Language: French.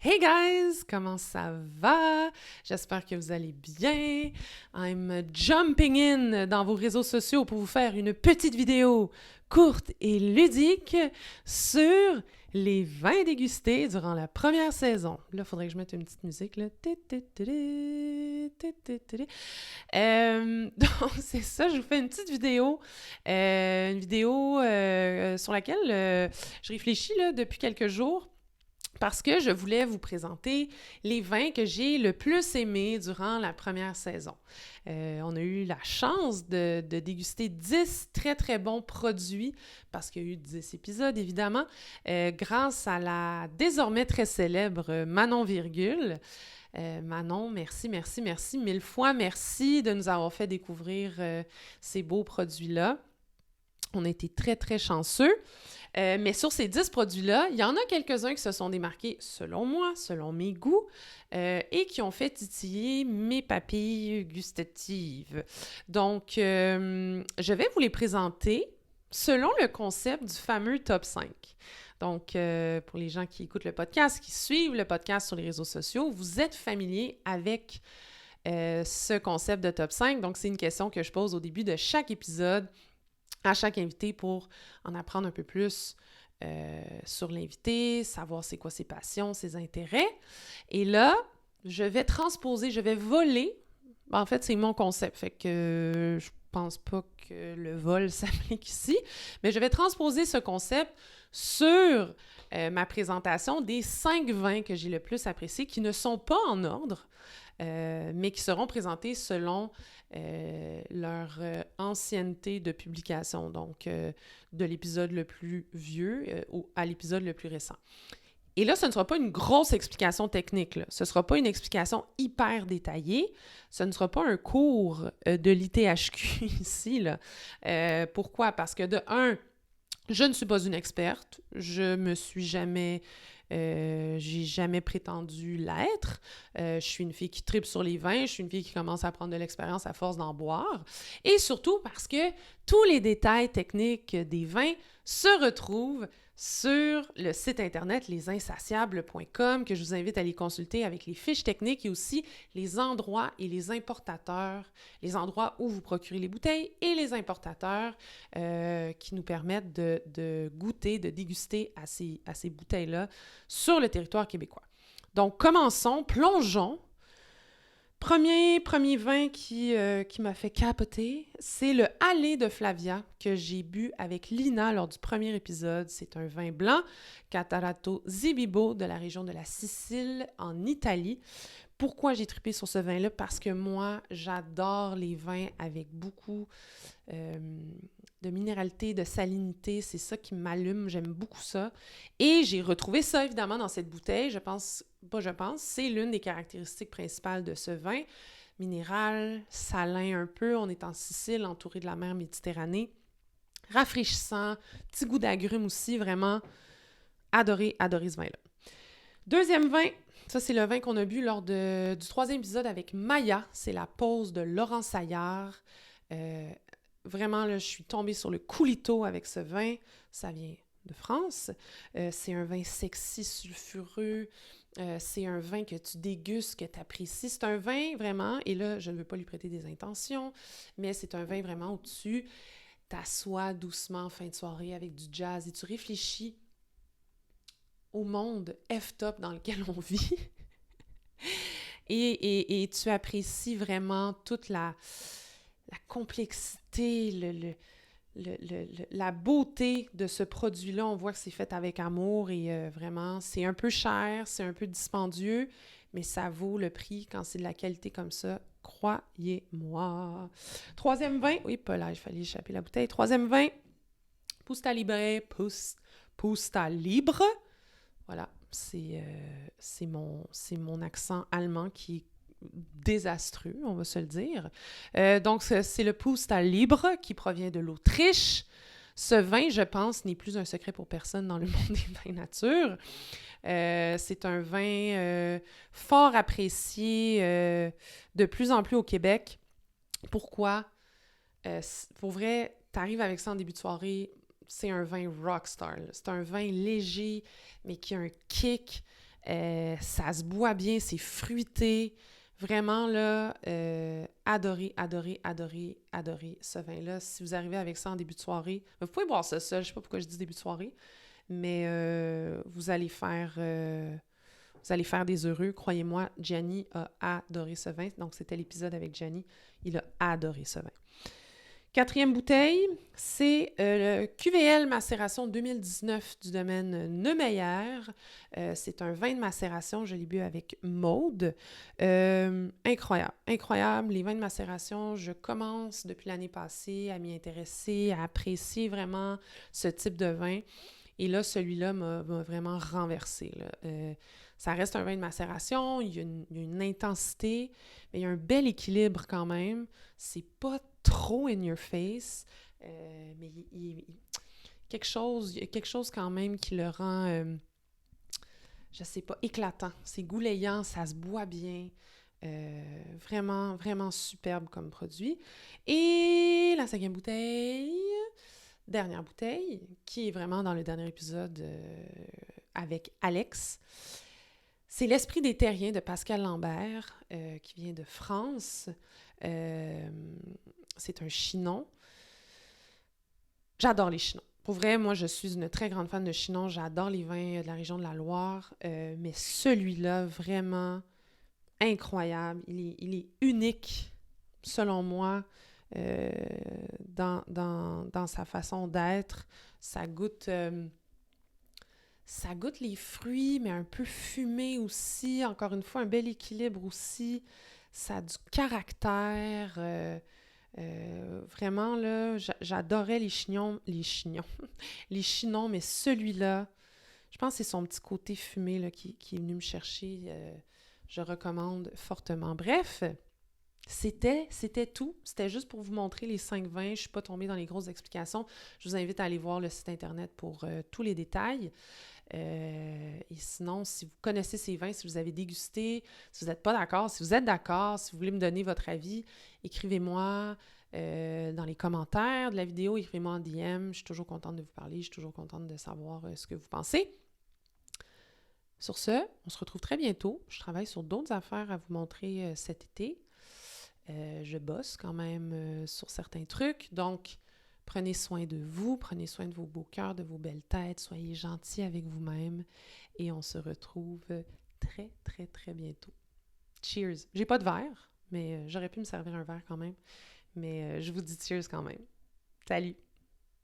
Hey guys, comment ça va? J'espère que vous allez bien. I'm jumping in dans vos réseaux sociaux pour vous faire une petite vidéo courte et ludique sur les vins dégustés durant la première saison. Là, il faudrait que je mette une petite musique. Là. Donc, c'est ça, je vous fais une petite vidéo. Sur laquelle je réfléchis là, depuis quelques jours parce que je voulais vous présenter les vins que j'ai le plus aimés durant la première saison. On a eu la chance de déguster 10 très, très bons produits, parce qu'il y a eu 10 épisodes, évidemment, grâce à la désormais très célèbre Manon Virgule. Manon, merci, merci, merci, mille fois merci de nous avoir fait découvrir ces beaux produits-là. On a été très, très chanceux. Mais sur ces 10 produits-là, il y en a quelques-uns qui se sont démarqués, selon moi, selon mes goûts, et qui ont fait titiller mes papilles gustatives. Donc, je vais vous les présenter selon le concept du fameux top 5. Donc, pour les gens qui écoutent le podcast, qui suivent le podcast sur les réseaux sociaux, vous êtes familiers avec ce concept de top 5. Donc, c'est une question que je pose au début de chaque épisode à chaque invité pour en apprendre un peu plus sur l'invité, savoir c'est quoi ses passions, ses intérêts. Et là, je vais voler. En fait, c'est mon concept, fait que je pense pas que le vol s'applique ici, mais je vais transposer ce concept sur ma présentation des 5 vins que j'ai le plus appréciés, qui ne sont pas en ordre, mais qui seront présentés selon leur ancienneté de publication, donc de l'épisode le plus vieux à l'épisode le plus récent. Et là, ce ne sera pas une grosse explication technique, là. Ce ne sera pas une explication hyper détaillée, ce ne sera pas un cours de l'ITHQ ici, là. Pourquoi? Parce que de un, je ne suis pas une experte, j'ai jamais prétendu l'être. Je suis une fille qui tripe sur les vins, je suis une fille qui commence à prendre de l'expérience à force d'en boire. Et surtout parce que tous les détails techniques des vins se retrouvent sur le site internet lesinsatiables.com que je vous invite à aller consulter avec les fiches techniques et aussi les endroits et les importateurs, les endroits où vous procurez les bouteilles et les importateurs qui nous permettent de goûter, de déguster à ces bouteilles-là sur le territoire québécois. Donc, commençons, plongeons. Premier vin qui m'a fait capoter, c'est le Allée de Flavia que j'ai bu avec Lina lors du premier épisode. C'est un vin blanc, Catarato Zibibo, de la région de la Sicile, en Italie. Pourquoi j'ai trippé sur ce vin-là? Parce que moi, j'adore les vins avec beaucoup de minéralité, de salinité. C'est ça qui m'allume. J'aime beaucoup ça. Et j'ai retrouvé ça, évidemment, dans cette bouteille. C'est l'une des caractéristiques principales de ce vin. Minéral, salin un peu. On est en Sicile, entouré de la mer Méditerranée. Rafraîchissant, petit goût d'agrumes aussi. Vraiment adoré ce vin-là. Deuxième vin, ça c'est le vin qu'on a bu lors du 3e épisode avec Maya. C'est la pause de Laurent Saillard. Vraiment, là, je suis tombée sur le coulito avec ce vin. Ça vient de France. C'est un vin sexy, sulfureux. C'est un vin que tu dégustes, que tu apprécies. C'est un vin vraiment, et là, je ne veux pas lui prêter des intentions, mais c'est un vin vraiment où tu t'assois doucement en fin de soirée avec du jazz et tu réfléchis au monde F-top dans lequel on vit. et tu apprécies vraiment toute la complexité, la beauté de ce produit-là. On voit que c'est fait avec amour et vraiment, c'est un peu cher, c'est un peu dispendieux, mais ça vaut le prix quand c'est de la qualité comme ça. Croyez-moi. Troisième vin, oui, pas là, il fallait échapper la bouteille. Troisième vin, Pusta Libre. Voilà, c'est mon accent allemand qui est désastreux, on va se le dire. Donc, c'est le Pusta Libre qui provient de l'Autriche. Ce vin, je pense, n'est plus un secret pour personne dans le monde des vins nature. C'est un vin fort apprécié de plus en plus au Québec. Pourquoi? Pour vrai, t'arrives avec ça en début de soirée, c'est un vin rockstar. C'est un vin léger, mais qui a un kick. Ça se boit bien, c'est fruité. Vraiment, là, adorez, adorez, adorez, adorez ce vin-là. Si vous arrivez avec ça en début de soirée, vous pouvez boire ça seul, je sais pas pourquoi je dis début de soirée, mais vous allez faire des heureux. Croyez-moi, Gianni a adoré ce vin. Donc, c'était l'épisode avec Gianni. Il a adoré ce vin. Quatrième bouteille, c'est le QVL Macération 2019 du domaine Neumeyer. C'est un vin de macération, je l'ai bu avec Maude. Incroyable, incroyable. Les vins de macération, je commence depuis l'année passée à m'y intéresser, à apprécier vraiment ce type de vin. Et là, celui-là m'a vraiment renversé. Ça reste un vin de macération, il y a une intensité, mais il y a un bel équilibre quand même. C'est pas trop in your face, mais il y a quelque chose quand même qui le rend, je sais pas, éclatant. C'est goulayant, ça se boit bien. Vraiment, vraiment superbe comme produit. Et la cinquième bouteille, dernière bouteille, qui est vraiment dans le dernier épisode avec Alex. C'est l'Esprit des Terriens de Pascal Lambert, qui vient de France. C'est un chinon. J'adore les chinons. Pour vrai, moi, je suis une très grande fan de chinons. J'adore les vins de la région de la Loire. Mais celui-là, vraiment incroyable. Il est unique, selon moi, dans sa façon d'être. Ça goûte les fruits, mais un peu fumé aussi. Encore une fois, un bel équilibre aussi. Ça a du caractère. Vraiment, là, j'adorais les chignons. Les chinons, mais celui-là, je pense que c'est son petit côté fumé là, qui est venu me chercher. Je recommande fortement. Bref, c'était tout. C'était juste pour vous montrer les 5 vins. Je ne suis pas tombée dans les grosses explications. Je vous invite à aller voir le site Internet pour tous les détails. Et sinon, si vous connaissez ces vins, si vous avez dégusté, si vous n'êtes pas d'accord, si vous êtes d'accord, si vous voulez me donner votre avis, écrivez-moi dans les commentaires de la vidéo, écrivez-moi en DM. Je suis toujours contente de vous parler, je suis toujours contente de savoir ce que vous pensez. Sur ce, on se retrouve très bientôt. Je travaille sur d'autres affaires à vous montrer cet été. Je bosse quand même sur certains trucs, donc prenez soin de vous, prenez soin de vos beaux cœurs, de vos belles têtes, soyez gentils avec vous-même et on se retrouve très, très, très bientôt. Cheers! J'ai pas de verre, mais j'aurais pu me servir un verre quand même, mais je vous dis cheers quand même. Salut!